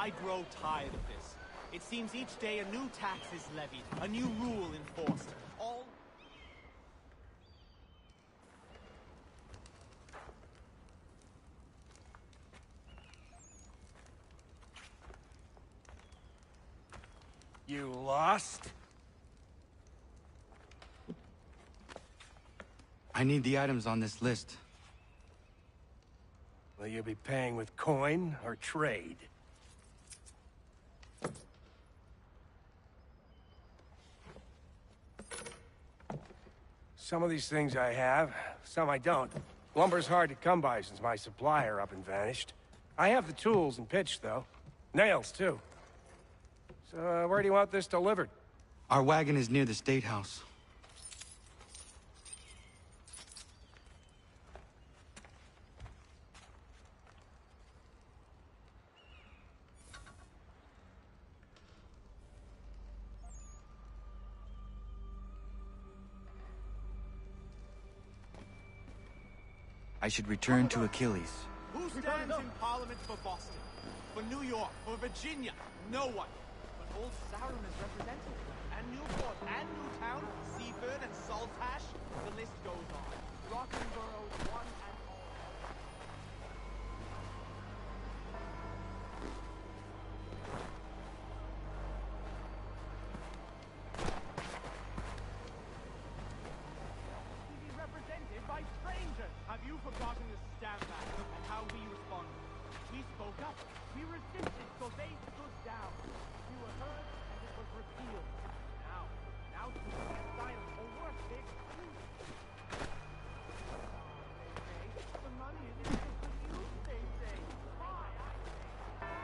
I grow tired of this. It seems each day a new tax is levied, a new rule enforced. All... You lost? I need the items on this list. Will you be paying with coin or trade? Some of these things I have, some I don't. Lumber's hard to come by since my supplier up and vanished. I have the tools and pitch, though. Nails, too. So, where do you want this delivered? Our wagon is near the State House. I should return to Achilles. Who stands in Parliament for Boston? For New York? For Virginia? No one. But Old Sarum is represented. And Newport, and Newtown, Seaford, and Saltash. The list goes on. Rockenborough, one and all. To be represented by strangers. Have you forgotten the stamp act and how we responded? We spoke up. We resisted, so they stood down. We were heard, and it was repealed. Now to be silent or worse, they excuse. They say the money is in the use, they say. Why, I say.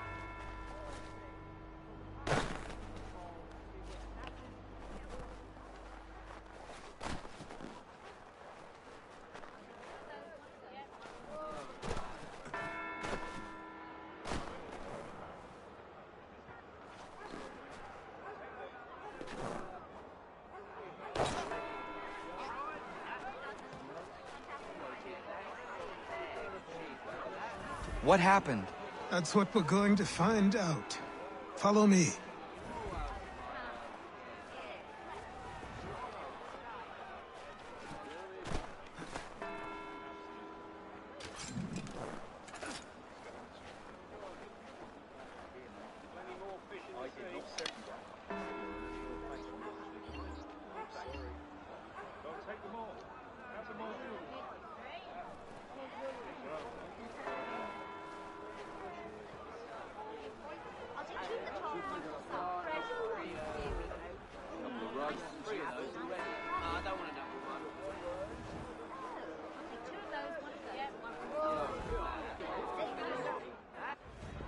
What happened? That's what we're going to find out. Follow me.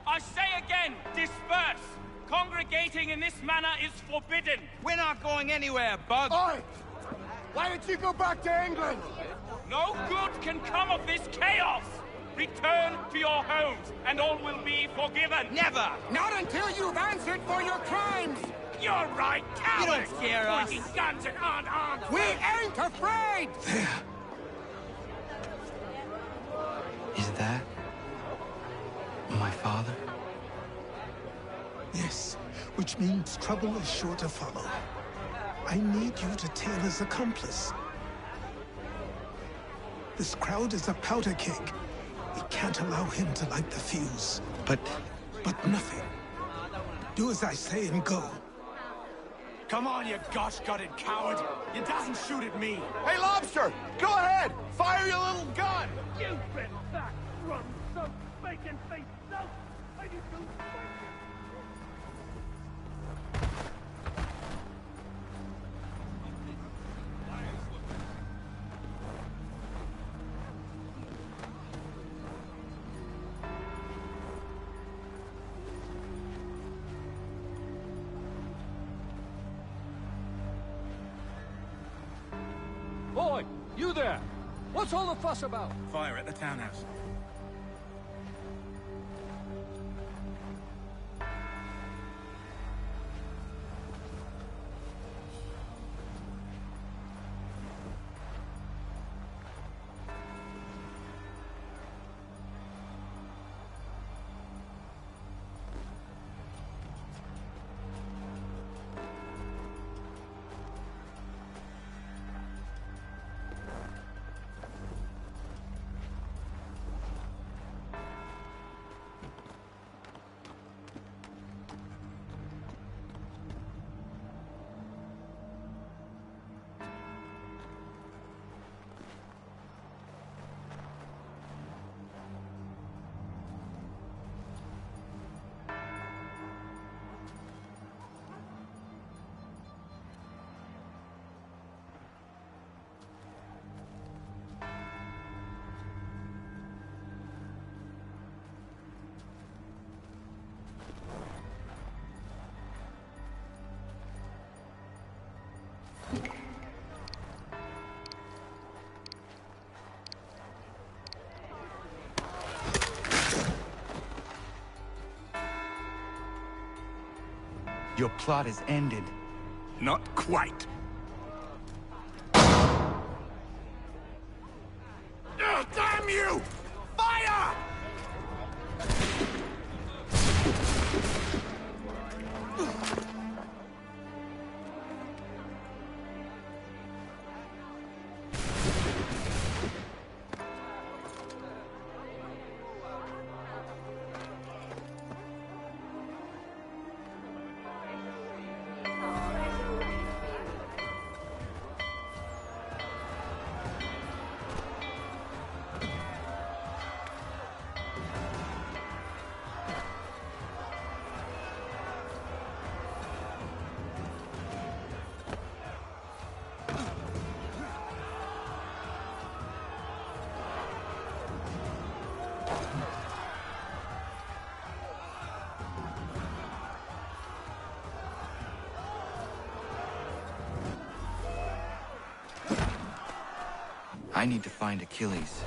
I say again, disperse! Congregating in this manner is forbidden! We're not going anywhere, Bug! Oi! Why don't you go back to England? No good can come of this chaos! Return to your homes, and all will be forgiven! Never! Not until you've answered for your crimes! You're right, You cowards! don't scare us! Pointing guns and aren't armed! We ain't afraid! There. Is that my father? Yes, which means trouble is sure to follow. I need you to Taylor's accomplice. This crowd is a powder keg. We can't allow him to light the fuse. But But nothing. Do as I say and go. Come on, you gosh-gutted coward! You doesn't shoot at me! Hey, Lobster! Go ahead! Fire your little gun! You've been back, rum soaked, bacon-faced self! I do too. Boy, you there! What's all the fuss about? Fire at the townhouse. Your plot is ended. Not quite. Damn you! Fire! I need to find Achilles.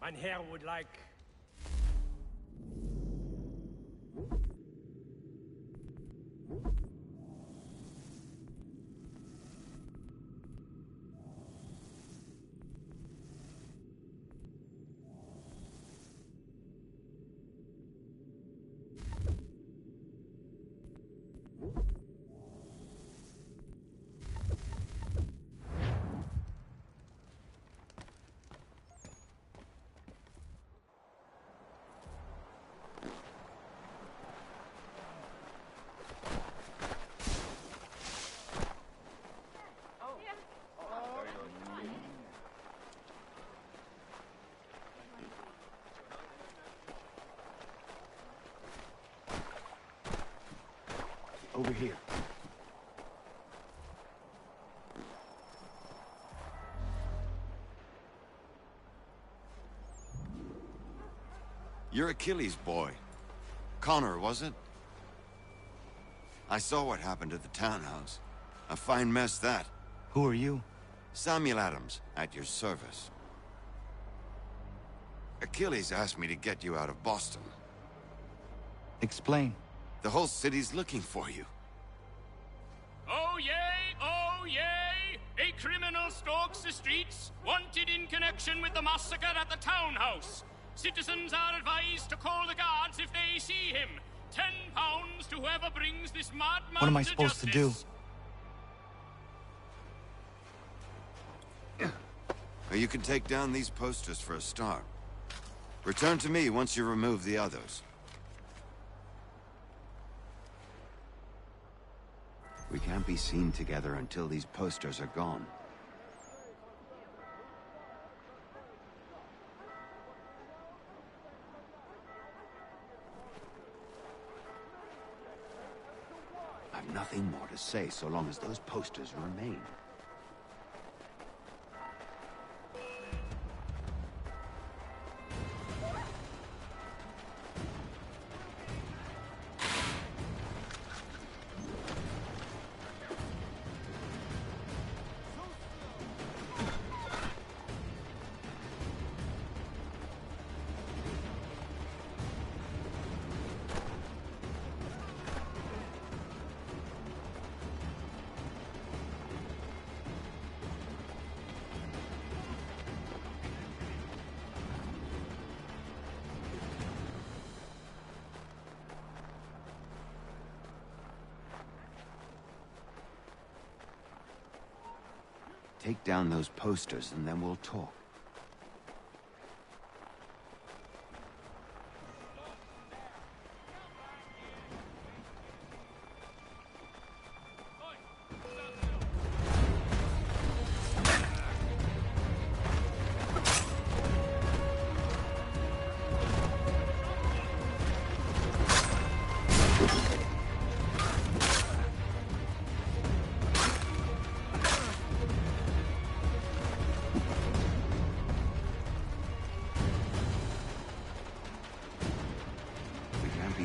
Mein Herr would like... Over here. You're Achilles' boy. Connor, was it? I saw what happened at the townhouse. A fine mess, that. Who are you? Samuel Adams, at your service. Achilles asked me to get you out of Boston. Explain. The whole city's looking for you. Oh yay, oh yay! A criminal stalks the streets, wanted in connection with the massacre at the townhouse. Citizens are advised to call the guards if they see him. £10 to whoever brings this madman What am I supposed to do? You can take down these posters for a start. Return to me once you remove the others. We can't be seen together until these posters are gone. I've nothing more to say so long as those posters remain. Take down those posters and then we'll talk.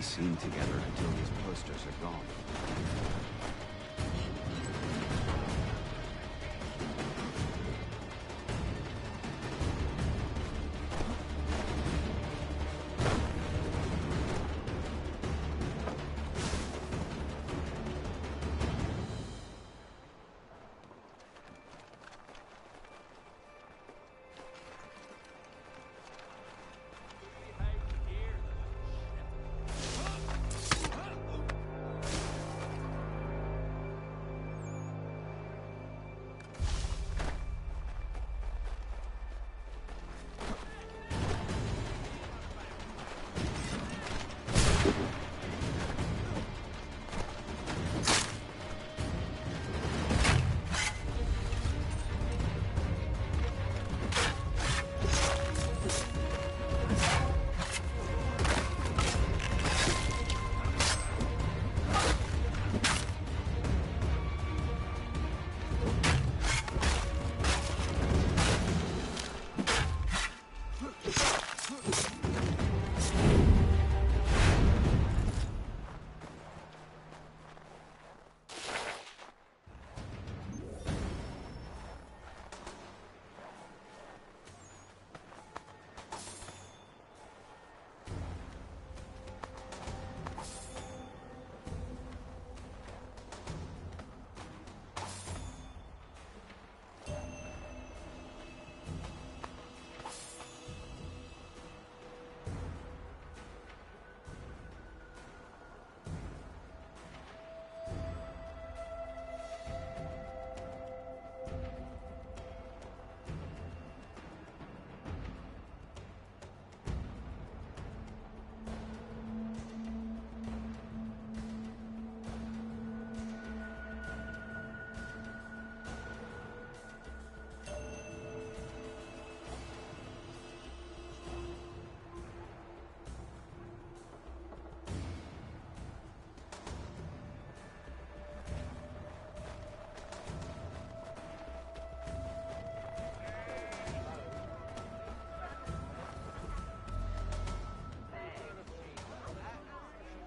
Seen together until these posters are gone.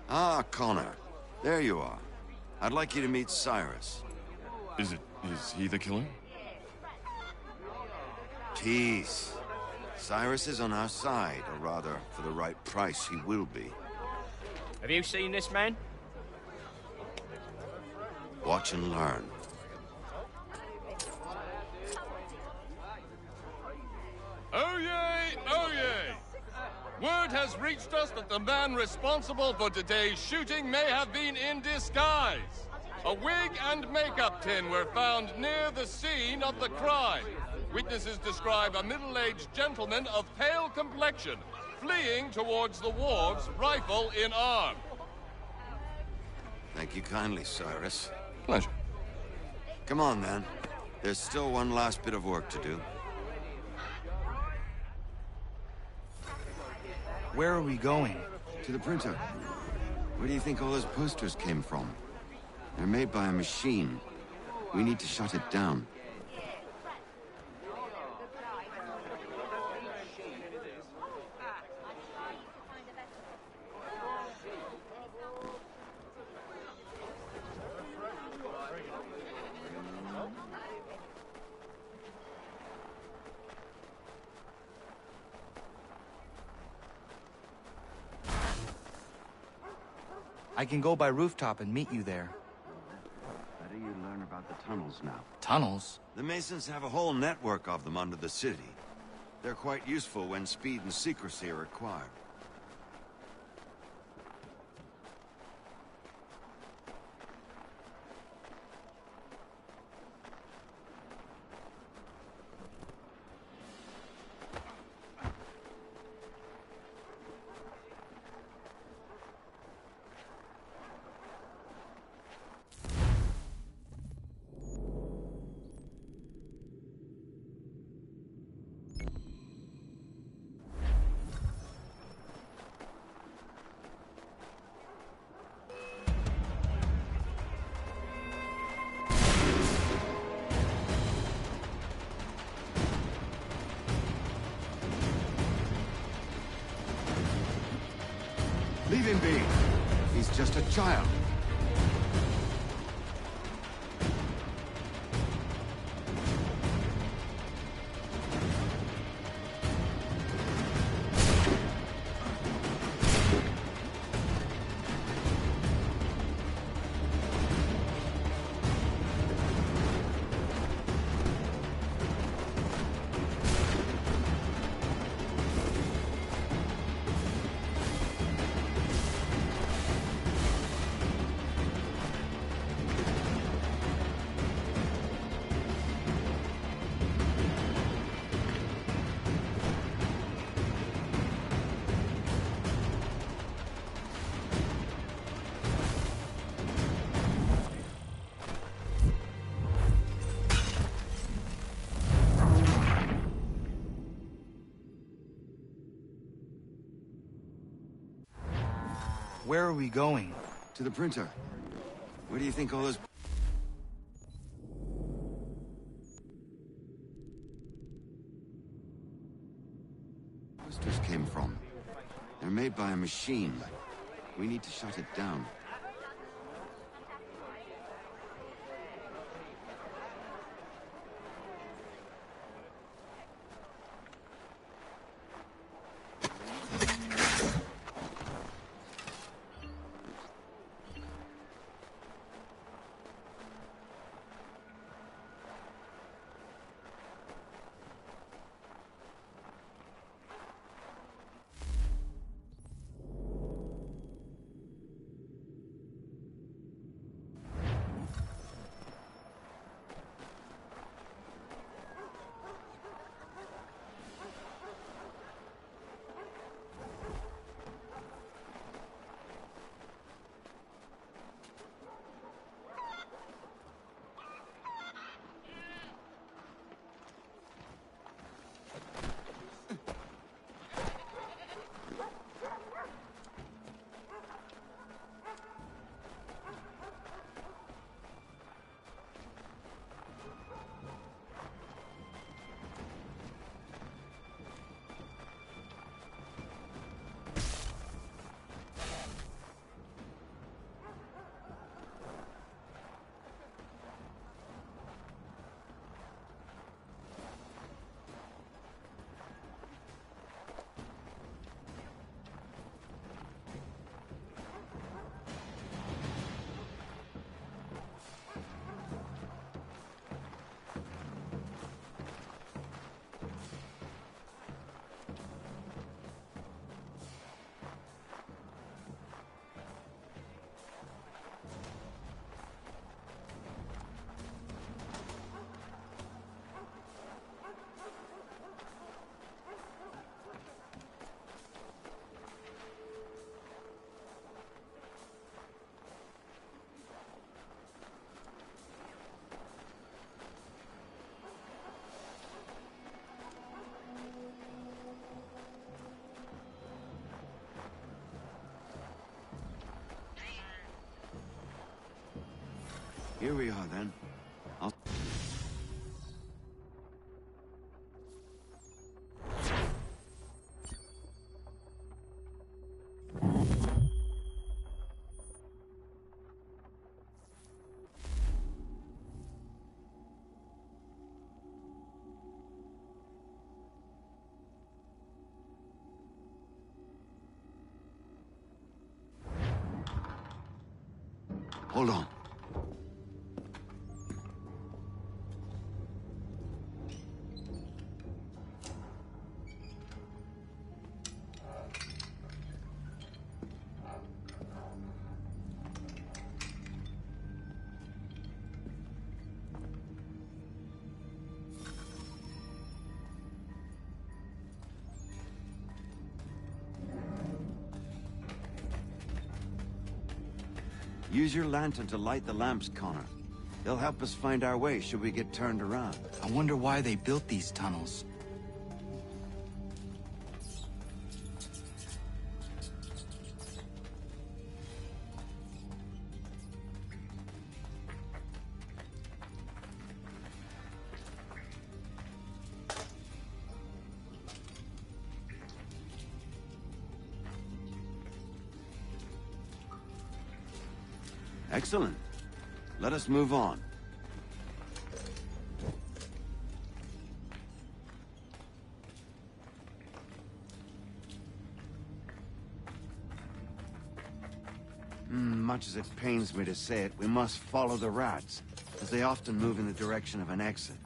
Ah, Connor. There you are. I'd like you to meet Cyrus. Is he the killer? Tease. Cyrus is on our side, or rather, for the right price, he will be. Have you seen this man? Watch and learn. Oh yay! Oh yay! Word has reached us that the man responsible for today's shooting may have been in disguise. A wig and makeup tin were found near the scene of the crime. Witnesses describe a middle-aged gentleman of pale complexion fleeing towards the wharves, rifle in arm. Thank you kindly, Cyrus. Pleasure. Come on, then. There's still one last bit of work to do. Where are we going? To the printer. Where do you think all those posters came from? They're made by a machine. We need to shut it down. I can go by rooftop and meet you there. Better you learn about the tunnels now. Tunnels? The Masons have a whole network of them under the city. They're quite useful when speed and secrecy are required. Leave him be. He's just a child. Where are we going? To the printer. Where do you think all those... posters came from? They're made by a machine. We need to shut it down. Here we are, then. Hold on. Use your lantern to light the lamps, Connor. They'll help us find our way should we get turned around. I wonder why they built these tunnels. Excellent. Let us move on. Much as it pains me to say it, we must follow the rats, as they often move in the direction of an exit.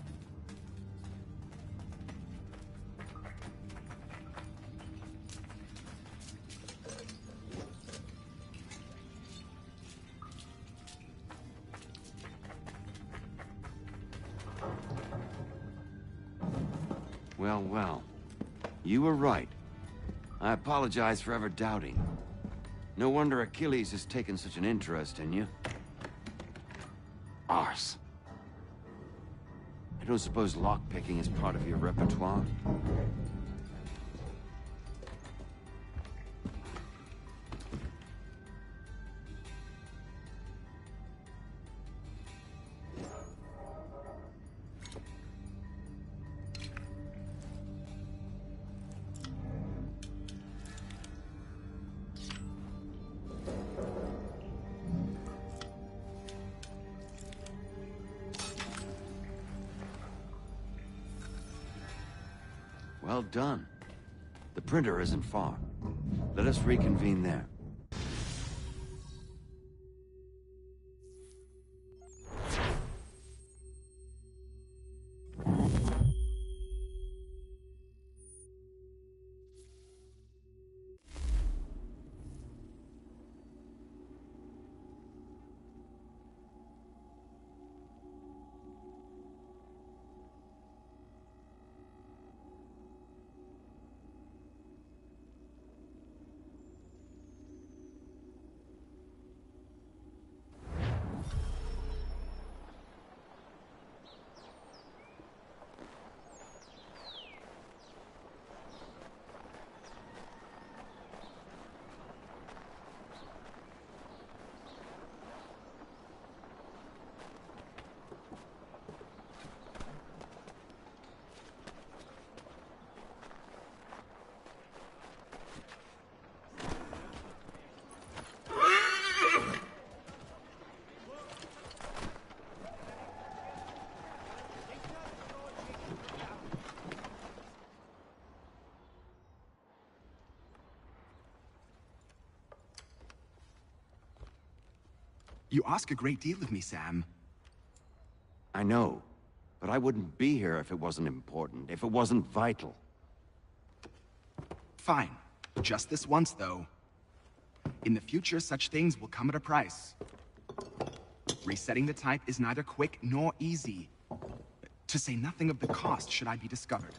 Well, well. You were right. I apologize for ever doubting. No wonder Achilles has taken such an interest in you. Arse. I don't suppose lockpicking is part of your repertoire? Well done. The printer isn't far. Let us reconvene there. You ask a great deal of me, Sam. I know, but I wouldn't be here if it wasn't important, if it wasn't vital. Fine. Just this once, though. In the future, such things will come at a price. Resetting the type is neither quick nor easy. To say nothing of the cost should I be discovered.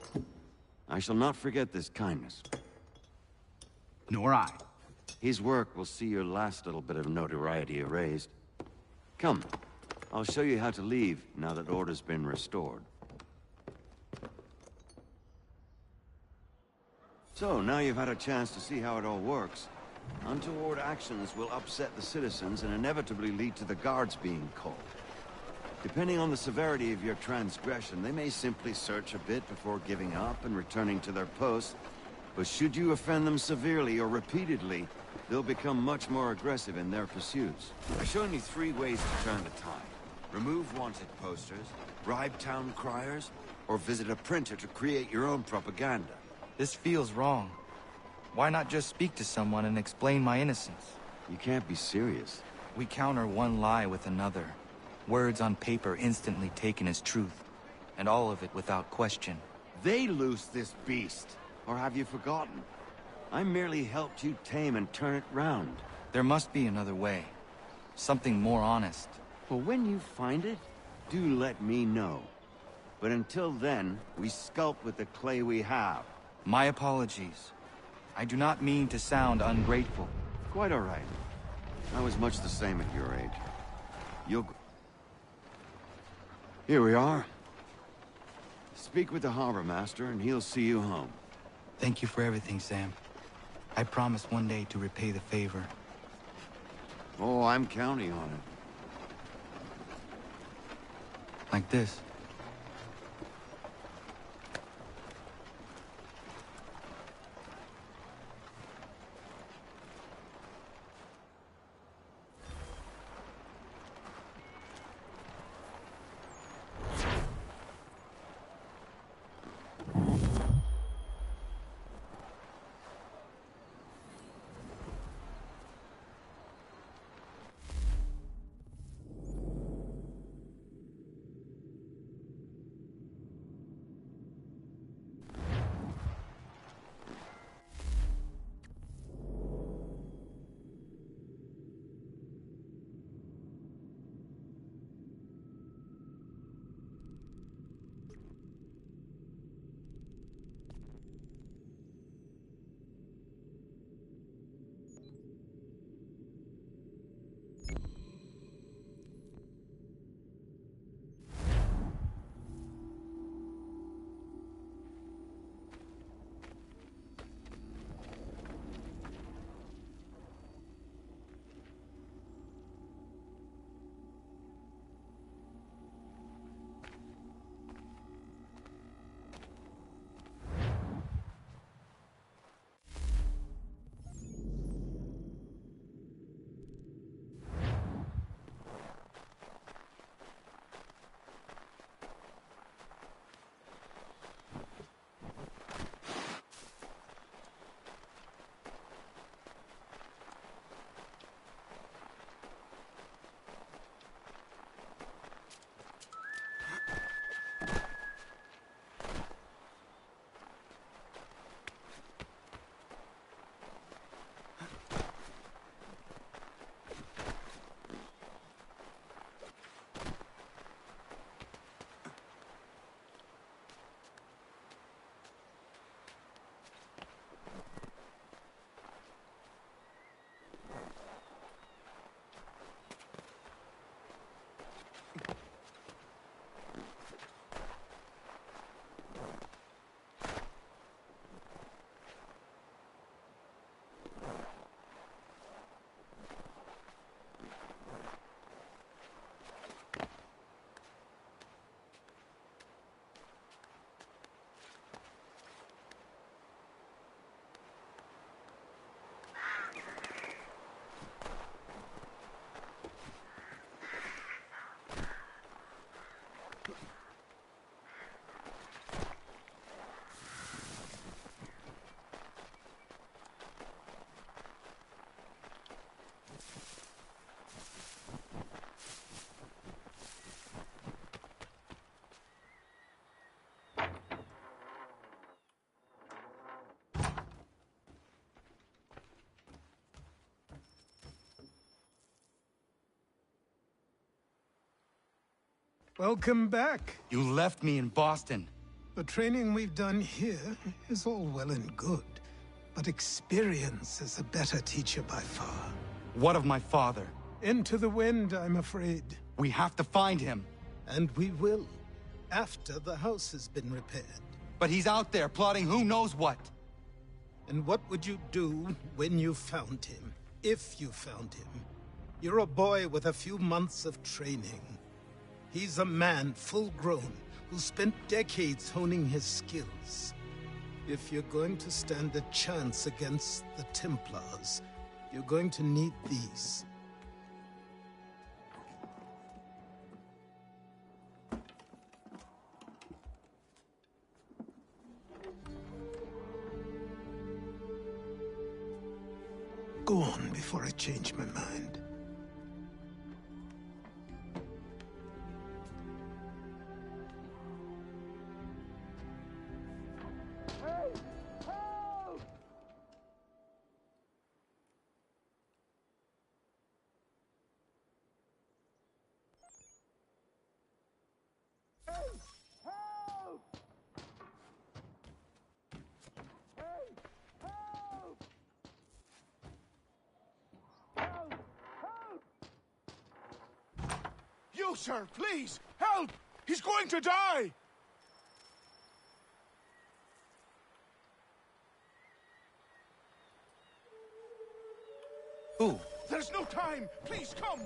I shall not forget this kindness. Nor I. His work will see your last little bit of notoriety erased. Come, I'll show you how to leave now that order's been restored. So, now you've had a chance to see how it all works. Untoward actions will upset the citizens and inevitably lead to the guards being called. Depending on the severity of your transgression, they may simply search a bit before giving up and returning to their posts. But should you offend them severely or repeatedly, they'll become much more aggressive in their pursuits. I've shown you 3 ways to turn the tide. Remove wanted posters, bribe town criers, or visit a printer to create your own propaganda. This feels wrong. Why not just speak to someone and explain my innocence? You can't be serious. We counter one lie with another. Words on paper instantly taken as truth, and all of it without question. They loose this beast. Or have you forgotten? I merely helped you tame and turn it round. There must be another way. Something more honest. Well, when you find it, do let me know. But until then, we sculpt with the clay we have. My apologies. I do not mean to sound ungrateful. Quite all right. I was much the same at your age. You'll... Here we are. Speak with the harbor master, and he'll see you home. Thank you for everything, Sam. I promise one day to repay the favor. Oh, I'm counting on it. Like this. Welcome back. You left me in Boston. The training we've done here is all well and good, but experience is a better teacher by far. What of my father? Into the wind, I'm afraid. We have to find him. And we will, after the house has been repaired. But he's out there plotting who knows what. And what would you do when you found him? If you found him? You're a boy with a few months of training. He's a man, full-grown, who spent decades honing his skills. If you're going to stand a chance against the Templars, you're going to need these. Go on before I change my mind. You, sir, please, help! He's going to die! Who? There's no time! Please, come!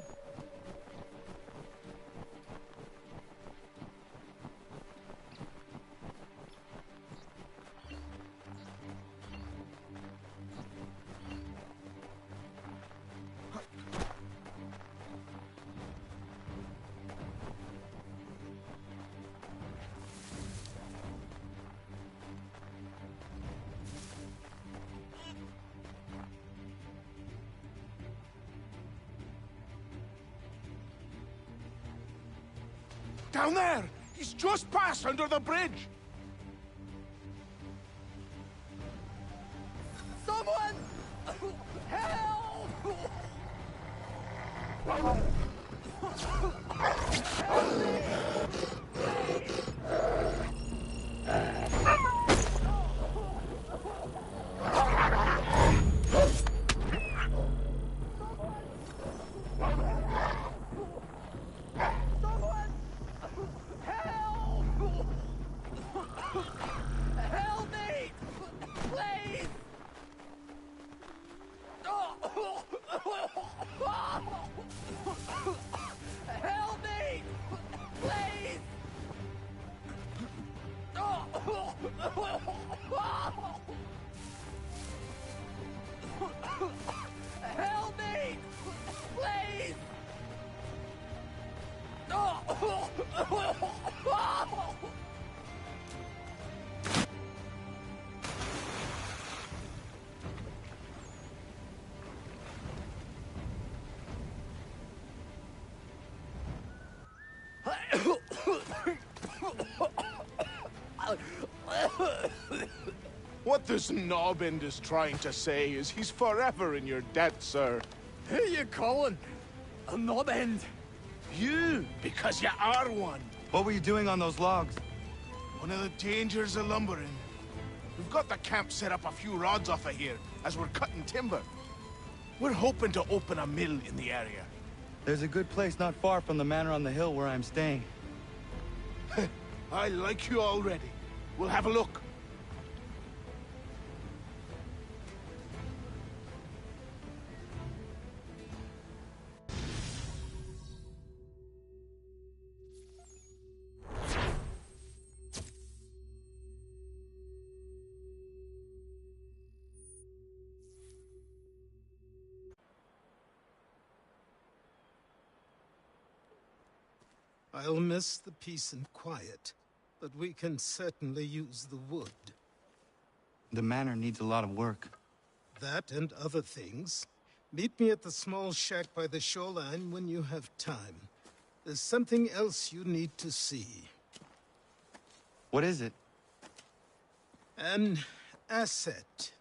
Down there! He's just passed under the bridge! Someone! Help! Help me! Please! Help me! Please! Help me! Please! What this knobend is trying to say is he's forever in your debt, sir. Who you calling? A knobend? You, because you are one. What were you doing on those logs? One of the dangers of lumbering. We've got the camp set up a few rods off of here, as we're cutting timber. We're hoping to open a mill in the area. There's a good place not far from the manor on the hill where I'm staying. I like you already. We'll have a look. I'll miss the peace and quiet, but we can certainly use the wood. The manor needs a lot of work. That and other things. Meet me at the small shack by the shoreline when you have time. There's something else you need to see. What is it? An asset.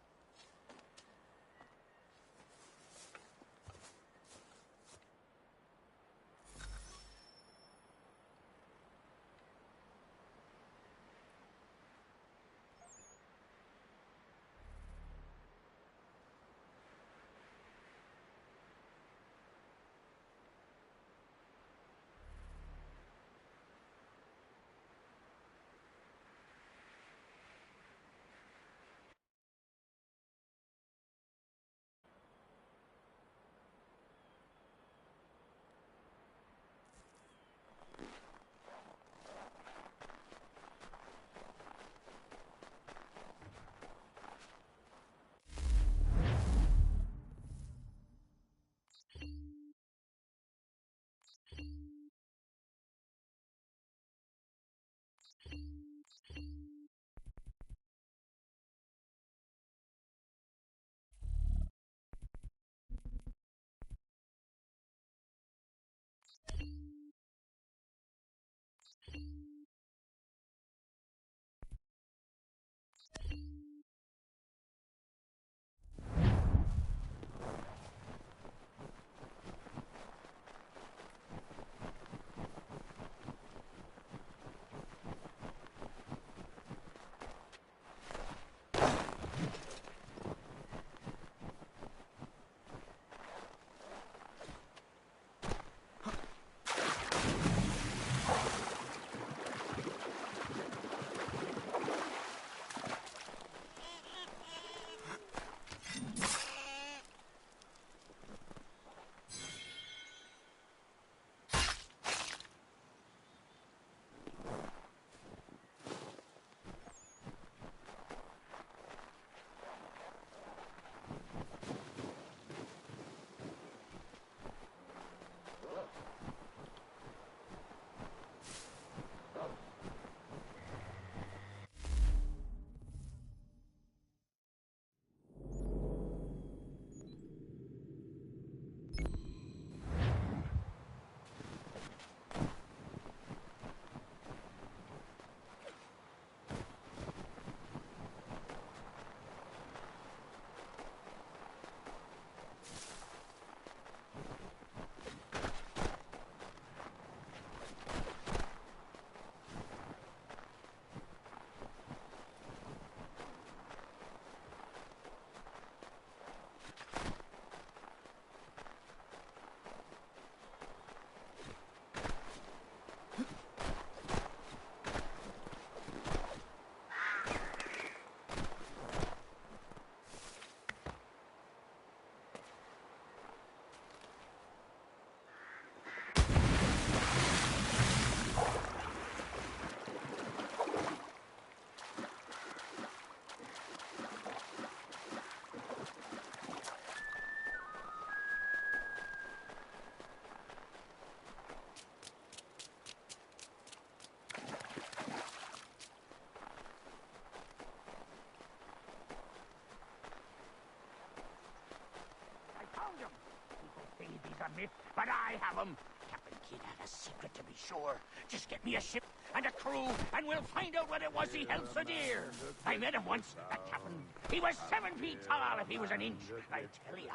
but I have them. Captain Kidd had a secret, to be sure. Just get me a ship and a crew, and we'll find out what it was he held so dear. I met him once, that captain. He was 7 feet tall if he was an inch. I tell ya,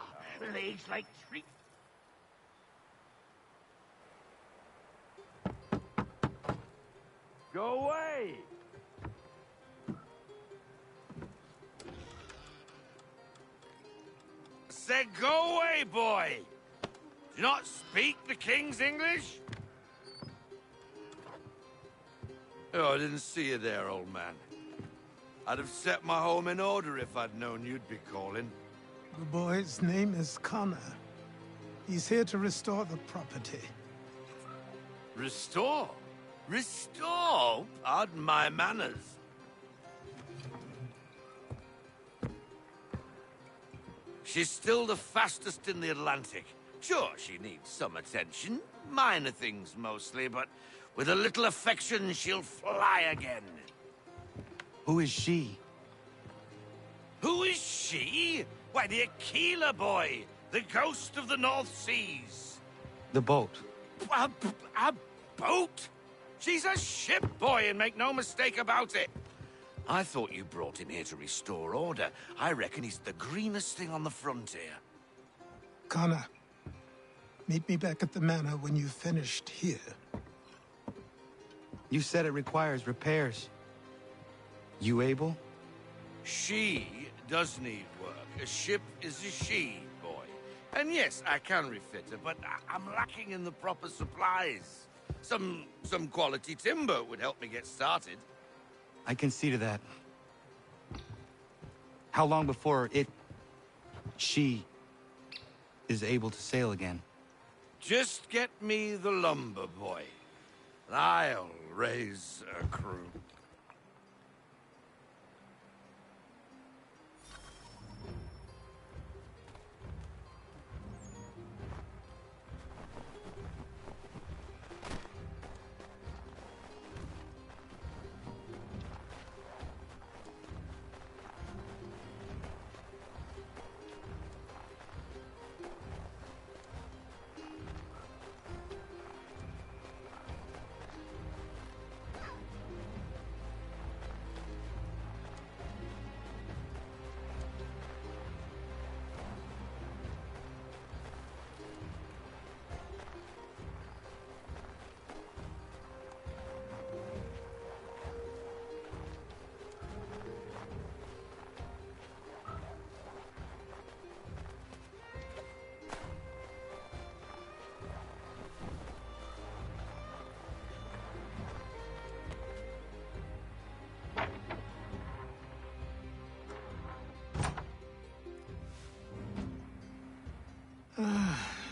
legs like trees. Go away! Said go away, boy! Do you not speak the King's English? Oh, I didn't see you there, old man. I'd have set my home in order if I'd known you'd be calling. The boy's name is Connor. He's here to restore the property. Restore? Restore? Pardon my manners. She's still the fastest in the Atlantic. Sure, she needs some attention. Minor things mostly, but with a little affection, she'll fly again. Who is she? Who is she? Why, the Aquila boy, the ghost of the North Seas. The boat. A boat? She's a ship, boy, and make no mistake about it. I thought you brought him here to restore order. I reckon he's the greenest thing on the frontier. Connor, meet me back at the manor when you've finished here. You said it requires repairs. You able? She does need work. A ship is a she, boy. And yes, I can refit her, but I'm lacking in the proper supplies. Some quality timber would help me get started. I can see to that. How long before she is able to sail again? Just get me the lumber, boy. And I'll raise a crew.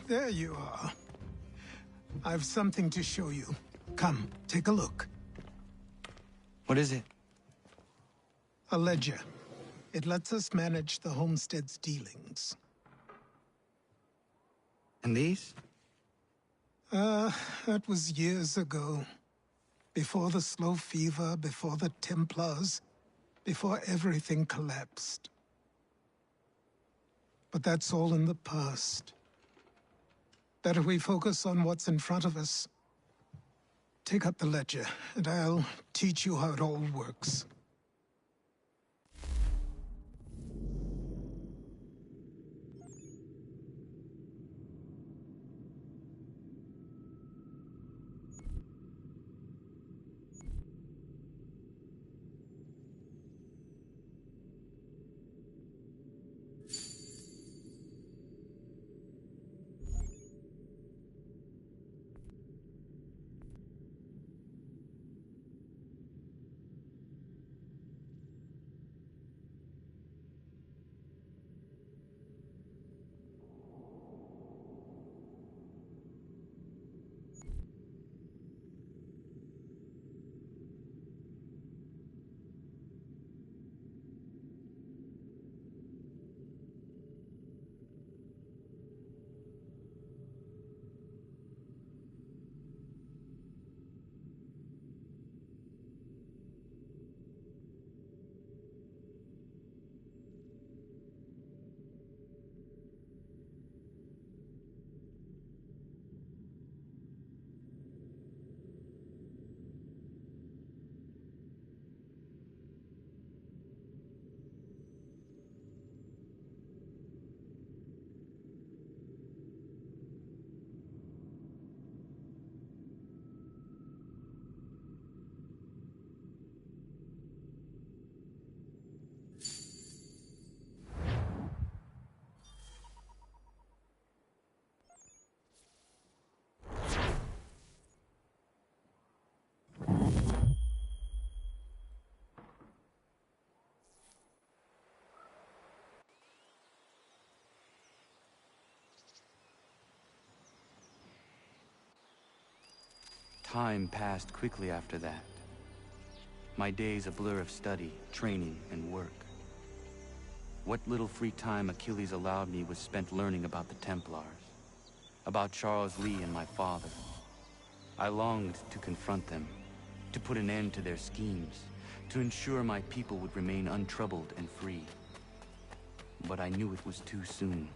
There you are. I've something to show you. Come, take a look. What is it? A ledger. It lets us manage the homestead's dealings. And these? That was years ago. Before the slow fever, before the Templars, before everything collapsed. But that's all in the past. Better we focus on what's in front of us. Take up the ledger, and I'll teach you how it all works. Time passed quickly after that. My days a blur of study, training, and work. What little free time Achilles allowed me was spent learning about the Templars, about Charles Lee and my father. I longed to confront them, to put an end to their schemes, to ensure my people would remain untroubled and free. But I knew it was too soon,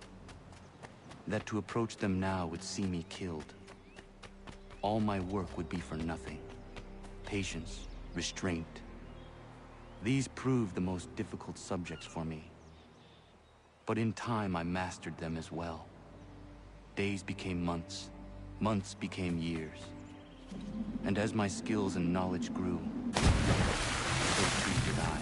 that to approach them now would see me killed. All my work would be for nothing. Patience, restraint. These proved the most difficult subjects for me. But in time, I mastered them as well. Days became months, months became years. And as my skills and knowledge grew, so too did I.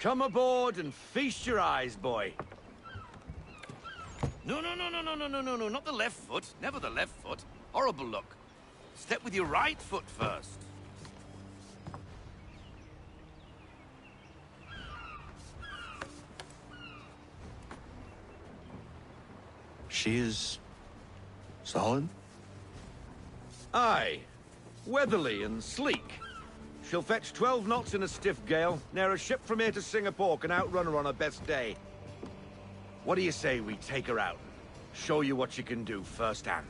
Come aboard and feast your eyes, boy. No, not the left foot. Never the left foot. Horrible look. Step with your right foot first. She is... solid? Aye. Weatherly and sleek. She'll fetch 12 knots in a stiff gale. Ne'er a ship from here to Singapore can outrun her on her best day. What do you say we take her out? Show you what she can do firsthand.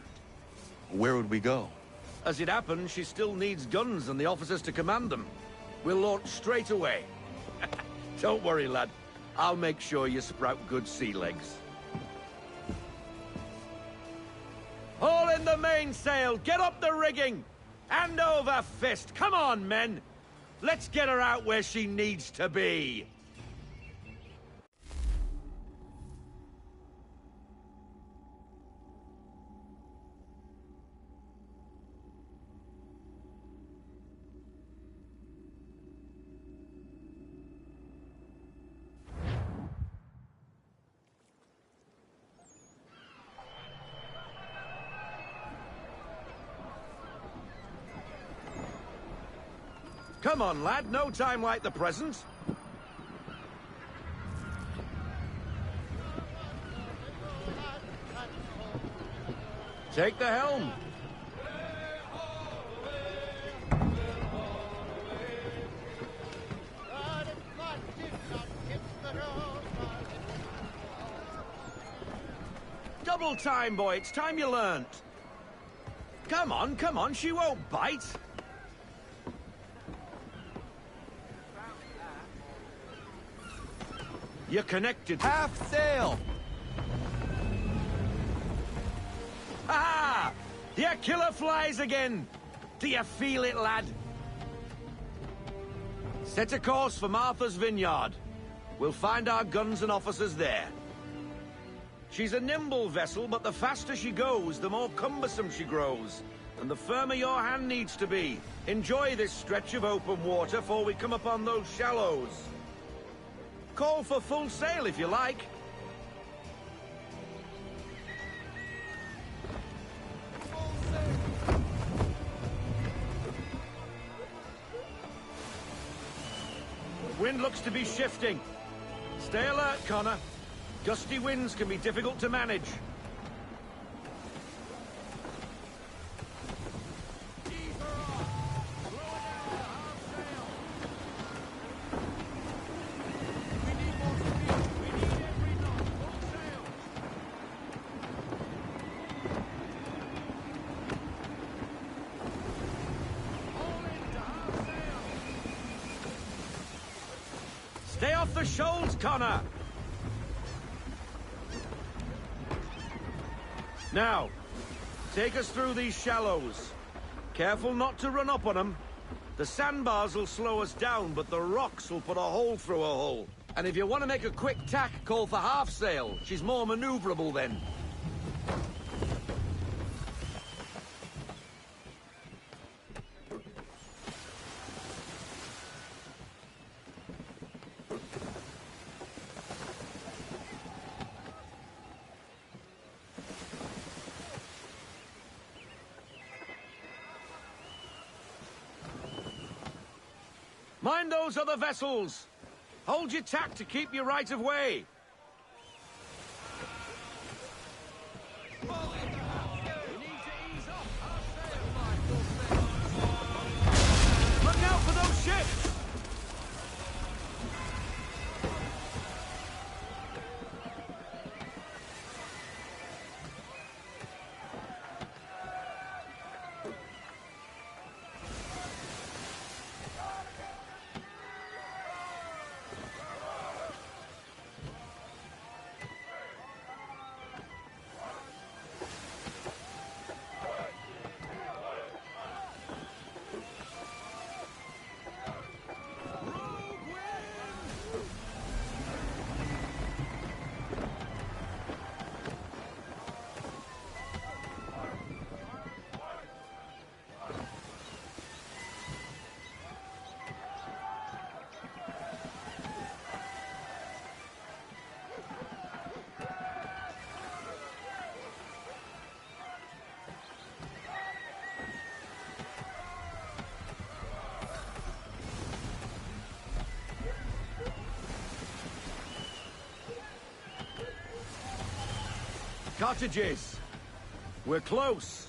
Where would we go? As it happens, she still needs guns and the officers to command them. We'll launch straight away. Don't worry, lad. I'll make sure you sprout good sea legs. Haul in the mainsail! Get up the rigging! Hand over fist! Come on, men! Let's get her out where she needs to be! Come on, lad. No time like the present. Take the helm. Double time, boy. It's time you learnt. Come on. She won't bite. You're connected. Half sail! Ha! Your killer flies again! Do you feel it, lad? Set a course for Martha's Vineyard. We'll find our guns and officers there. She's a nimble vessel, but the faster she goes, the more cumbersome she grows. And the firmer your hand needs to be. Enjoy this stretch of open water before we come upon those shallows. Call for full sail if you like. Wind looks to be shifting. Stay alert, Connor. Gusty winds can be difficult to manage. the shoals, Connor! Now, take us through these shallows. Careful not to run up on them. The sandbars will slow us down, but the rocks will put a hole through a hole. And if you want to make a quick tack, call for half sail. She's more maneuverable then. Mind those other vessels! Hold your tack to keep your right of way! Look out for those ships! Cottages! We're close!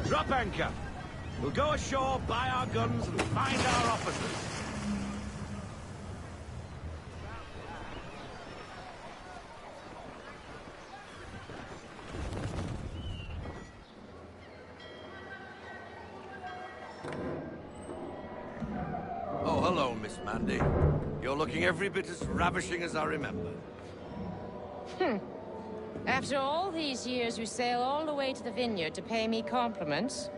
Drop anchor. We'll go ashore, buy our guns, and find our officers. Oh, hello, Miss Mandy. You're looking every bit as ravishing as I remember. After all these years, you sail all the way to the vineyard to pay me compliments?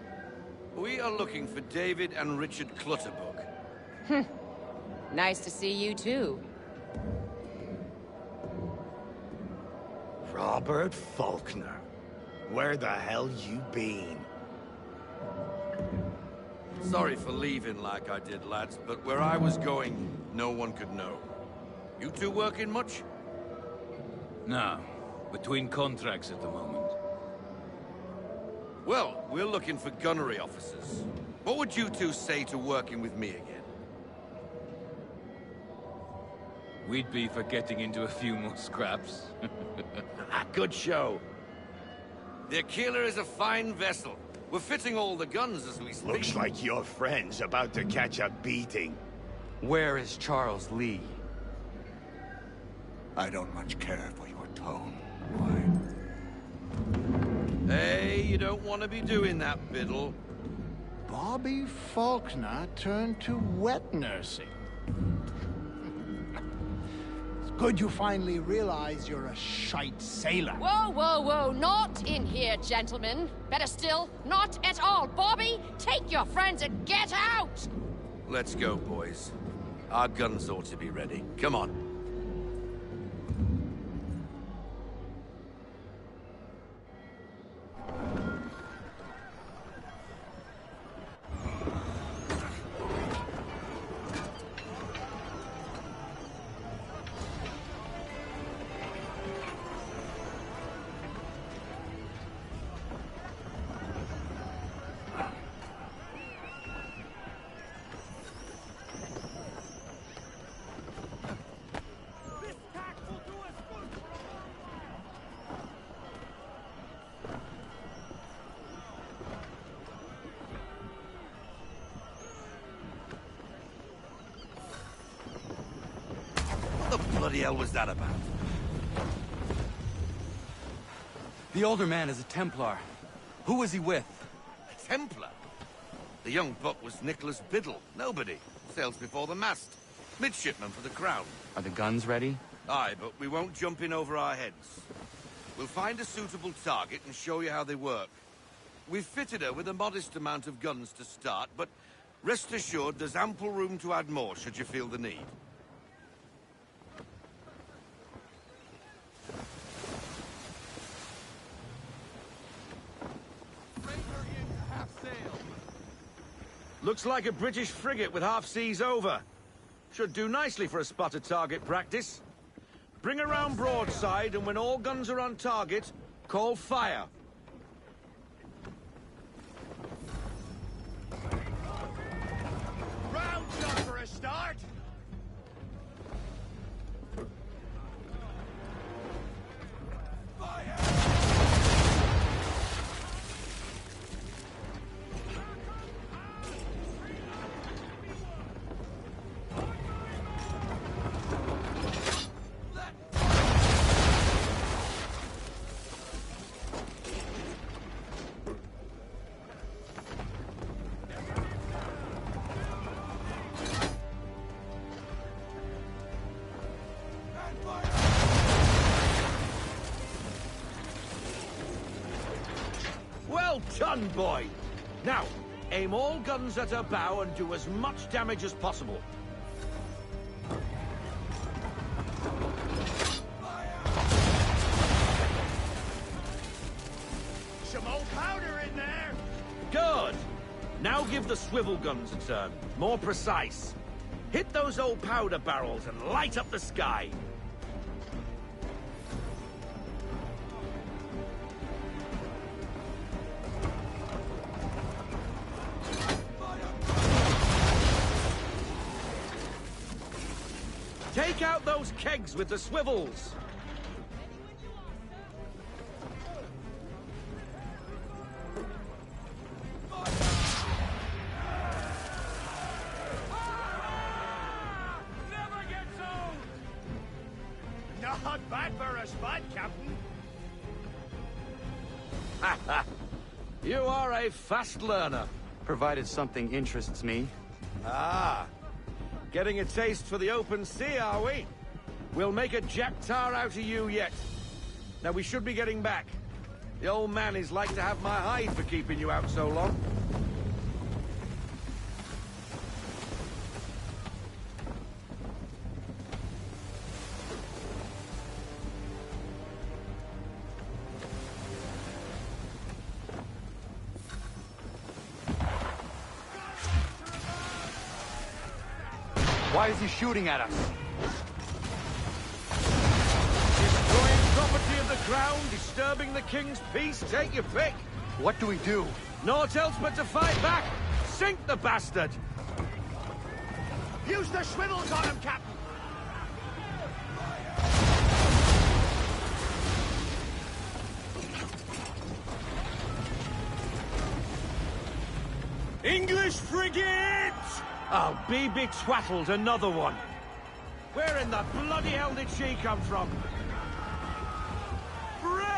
We are looking for David and Richard Clutterbuck. Nice to see you, too. Robert Faulkner. Where the hell you been? Sorry for leaving like I did, lads, but where I was going, no one could know. You two working much? No. Between contracts at the moment. Well, we're looking for gunnery officers. What would you two say to working with me again? We'd be for getting into a few more scraps. Good show. The Aquila is a fine vessel. We're fitting all the guns as we speak. Looks like your friend's about to catch a beating. Where is Charles Lee? I don't much care for your tone. Hey, you don't want to be doing that, Biddle. Bobby Faulkner turned to wet nursing. It's good you finally realize you're a shite sailor. Whoa, whoa, whoa, not in here, gentlemen. Better still, not at all. Bobby, take your friends and get out! Let's go, boys. Our guns ought to be ready. Come on. bloody hell was that about? The older man is a Templar. Who was he with? A Templar? The young buck was Nicholas Biddle. Nobody. Sails before the mast. Midshipman for the Crown. Are the guns ready? Aye, but we won't jump in over our heads. We'll find a suitable target and show you how they work. We've fitted her with a modest amount of guns to start, but rest assured there's ample room to add more should you feel the need. Looks like a British frigate with half seas over. Should do nicely for a spotted target practice. Bring her round broadside, and when all guns are on target, call fire. Round shot for a start. Well done, boy! Now, aim all guns at her bow and do as much damage as possible. Some old powder in there. Good! Now give the swivel guns a turn. More precise. Hit those old powder barrels and light up the sky. Take out those kegs with the swivels! Never gets old. Not bad for a spot, Captain. You are a fast learner. Provided something interests me. Ah. Getting a taste for the open sea, are we? We'll make a jack tar out of you yet. Now, we should be getting back. The old man is like to have my hide for keeping you out so long. Why is he shooting at us? Destroying property of the crown, disturbing the king's peace, take your pick. What do we do? Naught else but to fight back. Sink the bastard. Use the swivels on him, Captain. English frigate! Oh, be betwattled, another one. Where in the bloody hell did she come from? Brace!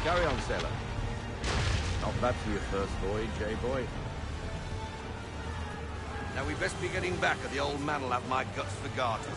Carry on, sailor. Not bad for your first voyage, eh, boy? Now we best be getting back, or the old man'll have my guts for garters.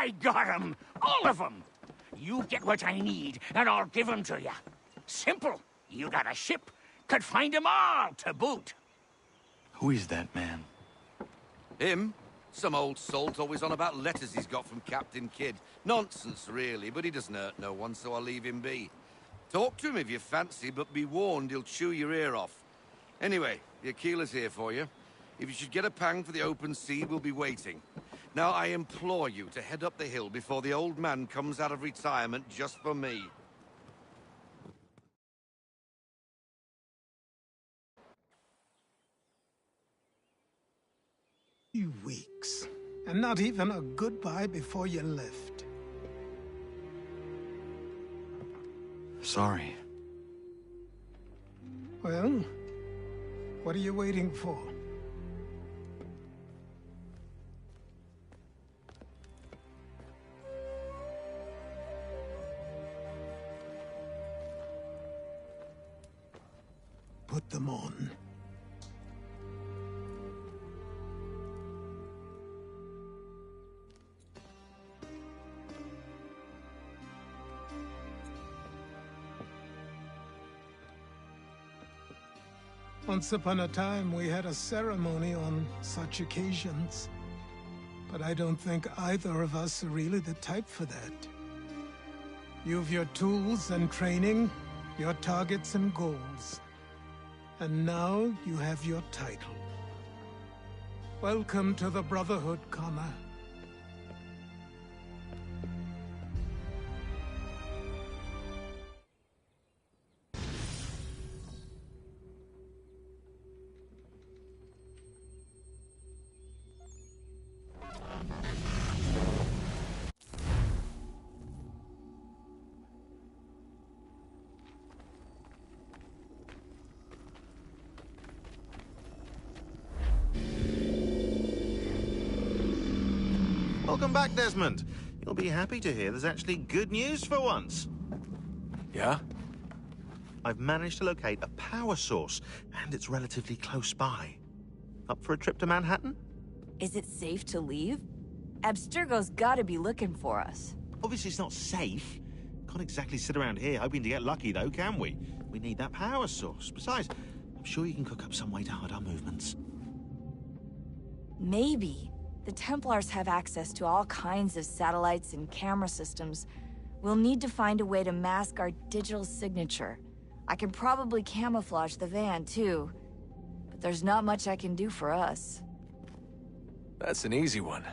I got 'em! All of 'em! You get what I need, and I'll give 'em to you. Simple. You got a ship. Could find 'em all to boot. Who is that man? Him? Some old salt always on about letters he's got from Captain Kidd. Nonsense, really, but he doesn't hurt no one, so I'll leave him be. Talk to him if you fancy, but be warned he'll chew your ear off. Anyway, the Aquila's here for you. If you should get a pang for the open sea, we'll be waiting. Now, I implore you to head up the hill before the old man comes out of retirement just for me. Few weeks, and not even a goodbye before you left. Sorry. Well, what are you waiting for? Put them on. Once upon a time, we had a ceremony on such occasions. But I don't think either of us are really the type for that. You've your tools and training, your targets and goals. And now you have your title. Welcome to the Brotherhood, Connor. Welcome back, Desmond. You'll be happy to hear there's actually good news for once. Yeah? I've managed to locate a power source, and it's relatively close by. Up for a trip to Manhattan? Is it safe to leave? Abstergo's gotta be looking for us. Obviously it's not safe. Can't exactly sit around here hoping to get lucky, though, can we? We need that power source. Besides, I'm sure you can cook up some way to hide our movements. Maybe. The Templars have access to all kinds of satellites and camera systems. We'll need to find a way to mask our digital signature. I can probably camouflage the van, too. But there's not much I can do for us. That's an easy one.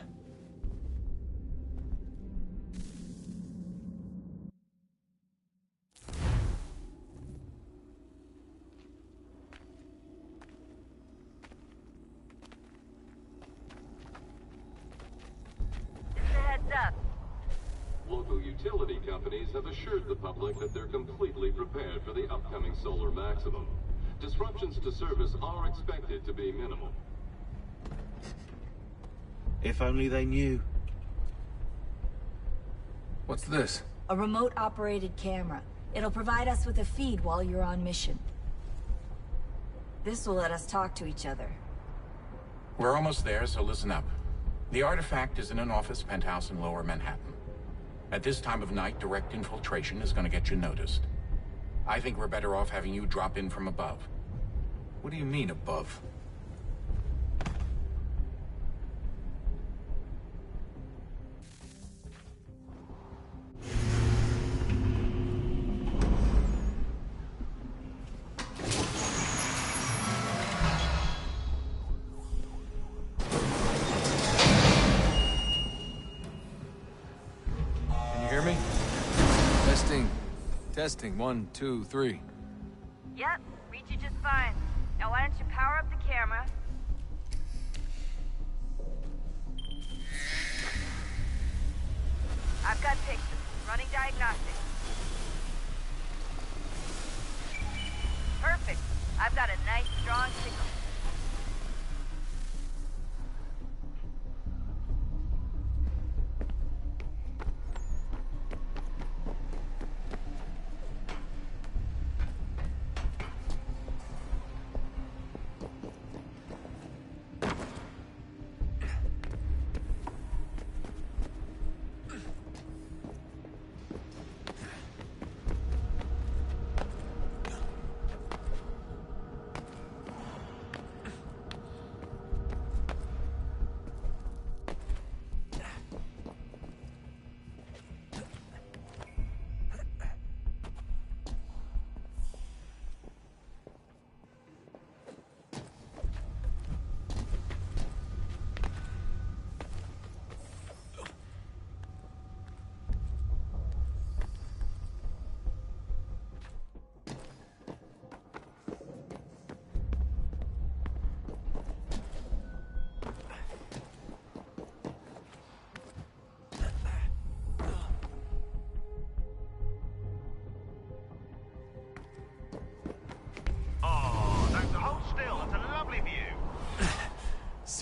Local utility companies have assured the public that they're completely prepared for the upcoming solar maximum. Disruptions to service are expected to be minimal. If only they knew. What's this? A remote-operated camera. It'll provide us with a feed while you're on mission. This will let us talk to each other. We're almost there, so listen up. The artifact is in an office penthouse in Lower Manhattan. At this time of night, direct infiltration is going to get you noticed. I think we're better off having you drop in from above. What do you mean, above? Testing, 1, 2, 3. Yep, read you just fine. Now why don't you power up the camera? I've got pictures. Running diagnostics. Perfect. I've got a nice, strong signal.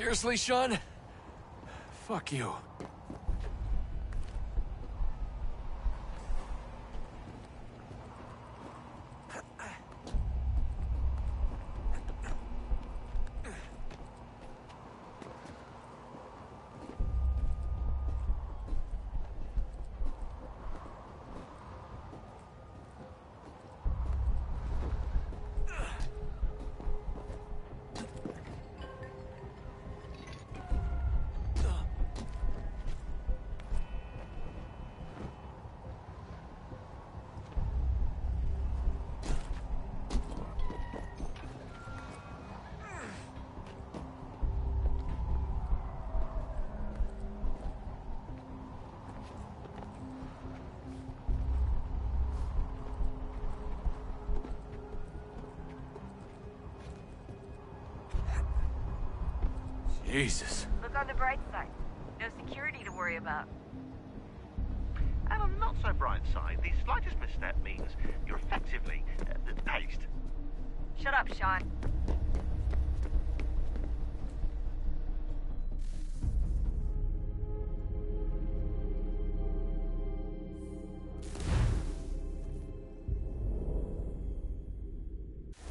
Seriously, Sean? Fuck you. Jesus. Look on the bright side. No security to worry about. And on the not so bright side, the slightest misstep means you're effectively hazed. Shut up, Sean.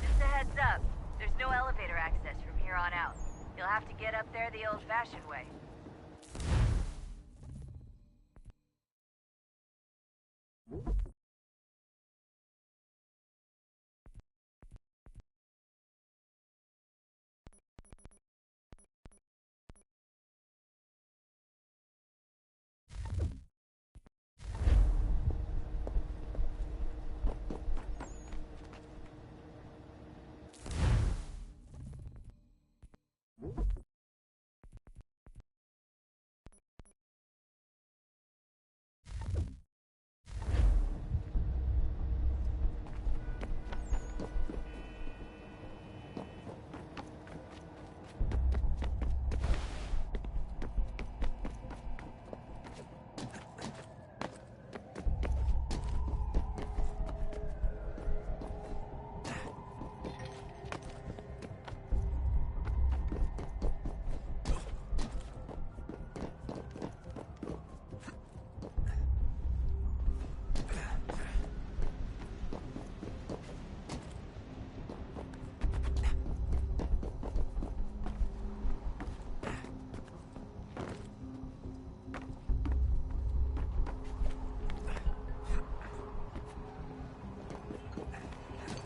Just a heads up. There's no elevator access from here on out. You'll have to get up there the old-fashioned way.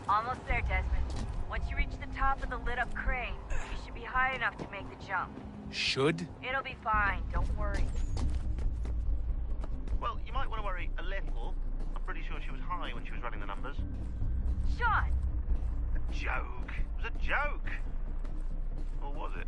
Almost there, Desmond. Once you reach the top of the lit-up crane, you should be high enough to make the jump. Should? It'll be fine, don't worry. Well, you might want to worry a little. I'm pretty sure she was high when she was running the numbers. Sean! A joke. It was a joke. Or was it?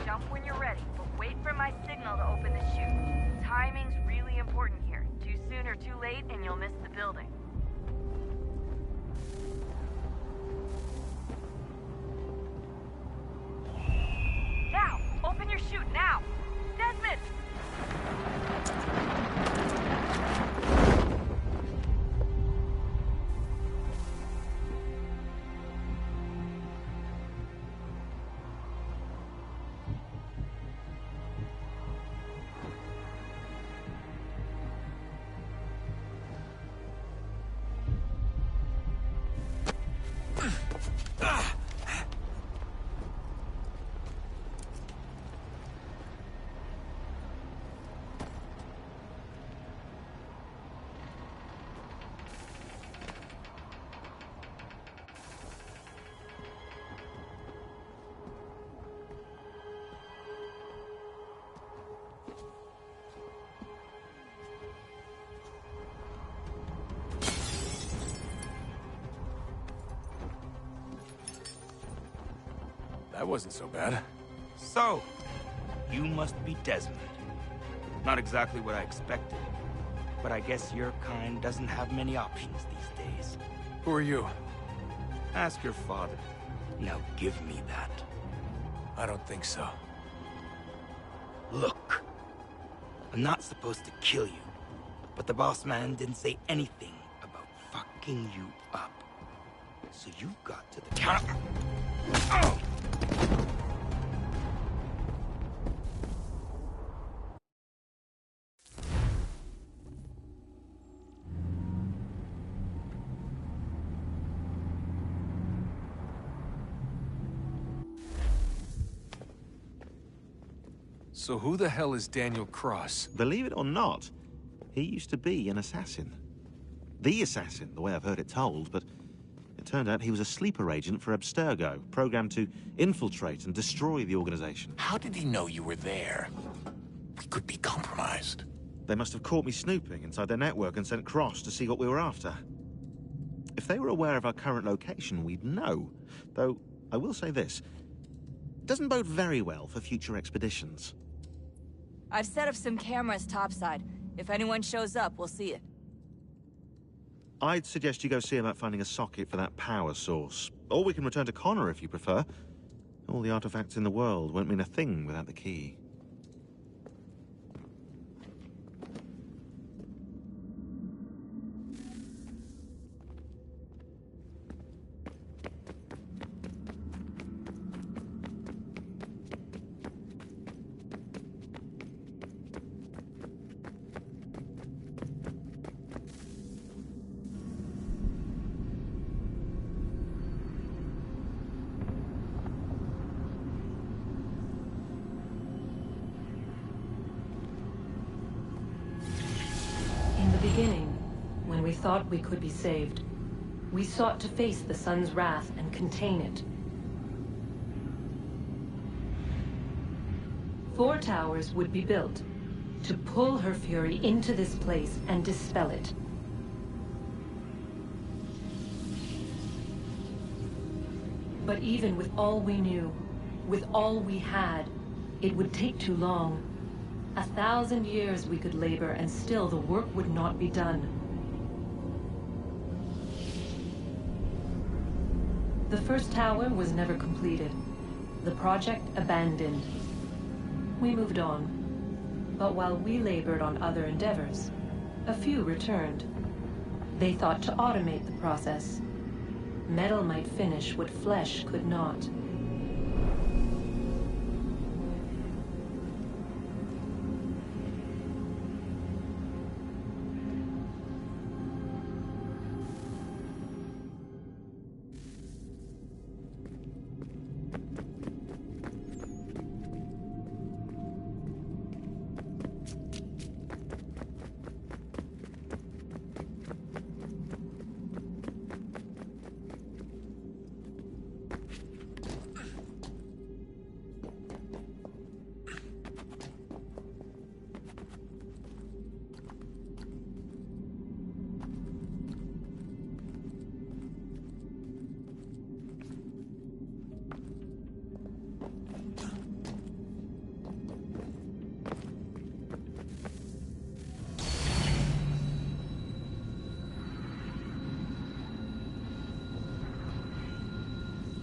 Jump when you're ready, but wait for my signal to open the chute. Timing's really important here. Too soon or too late, and you'll miss the building. Now! Open your chute, now! Desmond! That wasn't so bad. So, you must be Desmond. Not exactly what I expected, but I guess your kind doesn't have many options these days. Who are you? Ask your father. Now give me that. I don't think so. Look, I'm not supposed to kill you, but the boss man didn't say anything about fucking you up. So you've got to the counter. Oh! So who the hell is Daniel Cross? Believe it or not, he used to be an assassin. The assassin, the way I've heard it told, but it turned out he was a sleeper agent for Abstergo, programmed to infiltrate and destroy the organization. How did he know you were there? We could be compromised. They must have caught me snooping inside their network and sent Cross to see what we were after. If they were aware of our current location, we'd know. Though, I will say this, it doesn't bode very well for future expeditions. I've set up some cameras topside. If anyone shows up, we'll see it. I'd suggest you go see about finding a socket for that power source. Or we can return to Connor if you prefer. All the artifacts in the world won't mean a thing without the key. When we thought we could be saved, we sought to face the sun's wrath and contain it. 4 towers would be built to pull her fury into this place and dispel it. But even with all we knew, with all we had, it would take too long. 1,000 years we could labor, and still the work would not be done. The first tower was never completed. The project abandoned. We moved on. But while we labored on other endeavors, a few returned. They thought to automate the process. Metal might finish what flesh could not.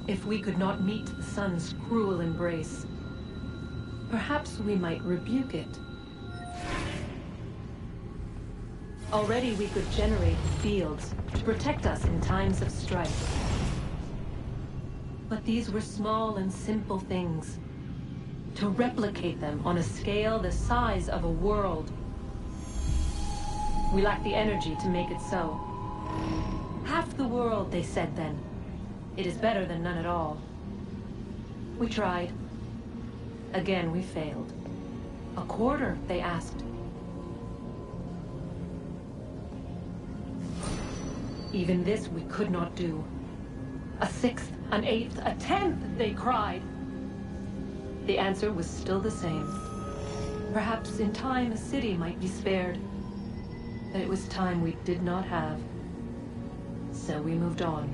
If we could not meet the sun's cruel embrace, perhaps we might rebuke it. Already we could generate fields to protect us in times of strife. But these were small and simple things. To replicate them on a scale the size of a world, we lacked the energy to make it so. Half the world, they said then. It is better than none at all. We tried. Again, we failed. A quarter, they asked. Even this we could not do. A 6th, an 8th, a 10th, they cried. The answer was still the same. Perhaps in time a city might be spared. But it was time we did not have. So we moved on.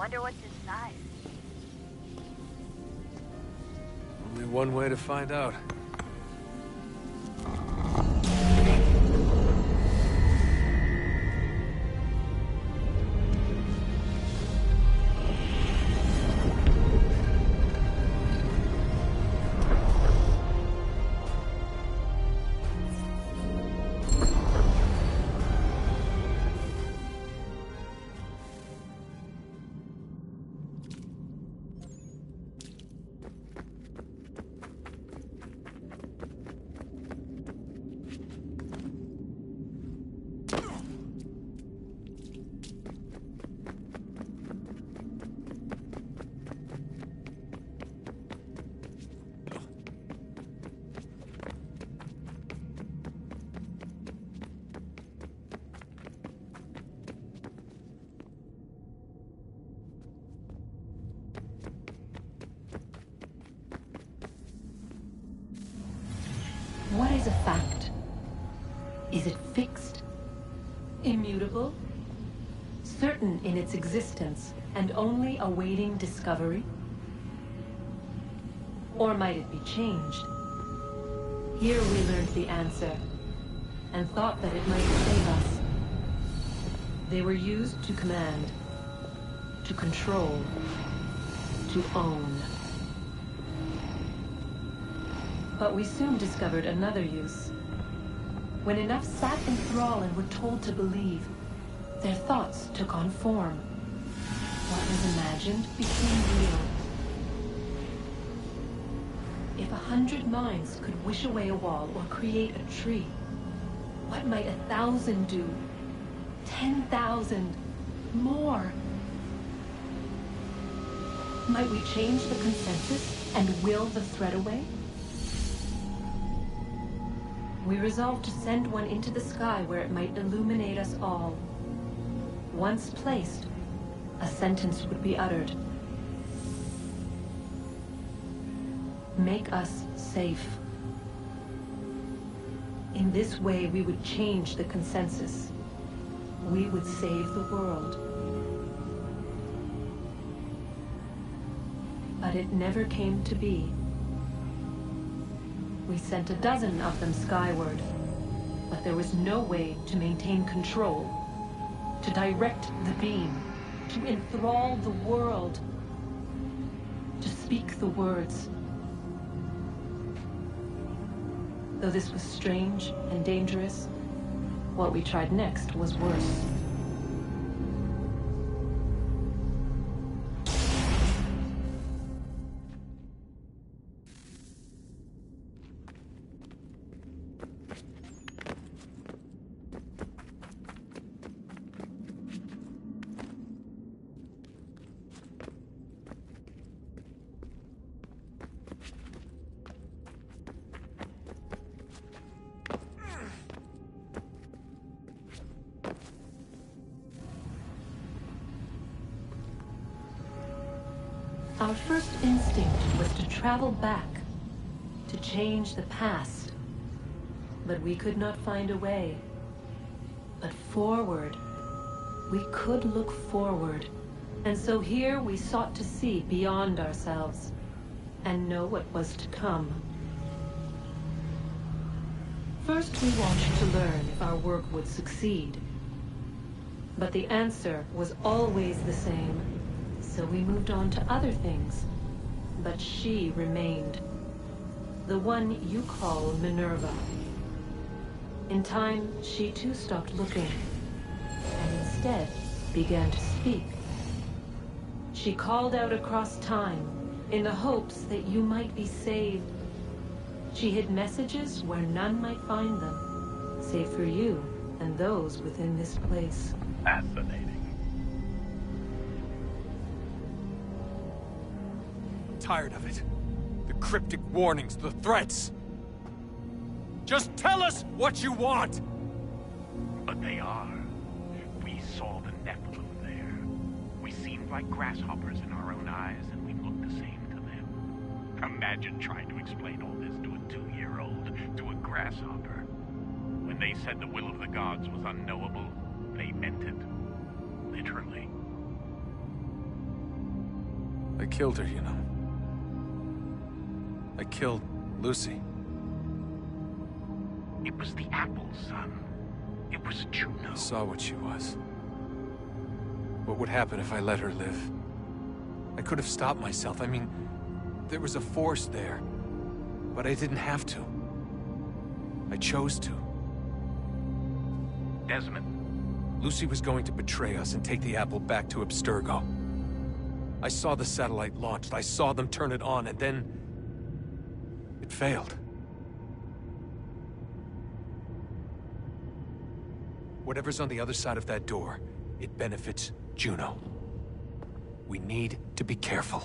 Wonder what's inside. Only one way to find out. What is a fact? Is it fixed? Immutable? Certain in its existence and only awaiting discovery? Or might it be changed? Here we learned the answer, and thought that it might save us. They were used to command, to control, to own. But we soon discovered another use. When enough sat in thrall and were told to believe, their thoughts took on form. What was imagined became real. If 100 minds could wish away a wall or create a tree, what might 1,000 do? 10,000? More? Might we change the consensus and will the threat away? We resolved to send one into the sky where it might illuminate us all. Once placed, a sentence would be uttered. Make us safe. In this way, we would change the consensus. We would save the world. But it never came to be. We sent a dozen of them skyward, but there was no way to maintain control, to direct the beam, to enthrall the world, to speak the words. Though this was strange and dangerous, what we tried next was worse. Our first instinct was to travel back, to change the past. But we could not find a way. But forward, we could look forward. And so here we sought to see beyond ourselves, and know what was to come. First we watched to learn if our work would succeed. But the answer was always the same. So we moved on to other things, but she remained. The one you call Minerva. In time, she too stopped looking, and instead began to speak. She called out across time, in the hopes that you might be saved. She hid messages where none might find them, save for you and those within this place. Fascinating. Tired of it. The cryptic warnings, the threats. Just tell us what you want! But they are. We saw the Nephilim there. We seemed like grasshoppers in our own eyes, and we looked the same to them. Imagine trying to explain all this to a 2-year-old, to a grasshopper. When they said the will of the gods was unknowable, they meant it. Literally. I killed her, you know. I killed Lucy. It was the apple, son. It was Juno. I saw what she was. What would happen if I let her live? I could have stopped myself. I mean, there was a force there. But I didn't have to. I chose to. Desmond. Lucy was going to betray us and take the apple back to Abstergo. I saw the satellite launched. I saw them turn it on, and then... it failed. Whatever's on the other side of that door, it benefits Juno. We need to be careful.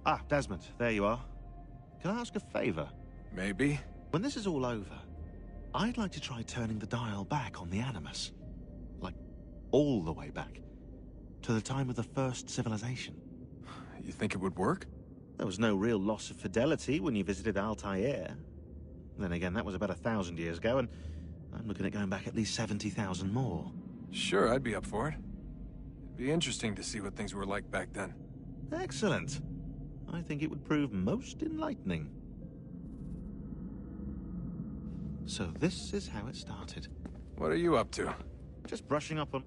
Ah, Desmond, there you are. Can I ask a favor? Maybe. When this is all over, I'd like to try turning the dial back on the Animus. Like, all the way back. To the time of the first civilization. You think it would work? There was no real loss of fidelity when you visited Altair. Then again, that was about 1,000 years ago, and I'm looking at going back at least 70,000 more. Sure, I'd be up for it. It'd be interesting to see what things were like back then. Excellent. I think it would prove most enlightening. So this is how it started. What are you up to? Just brushing up on...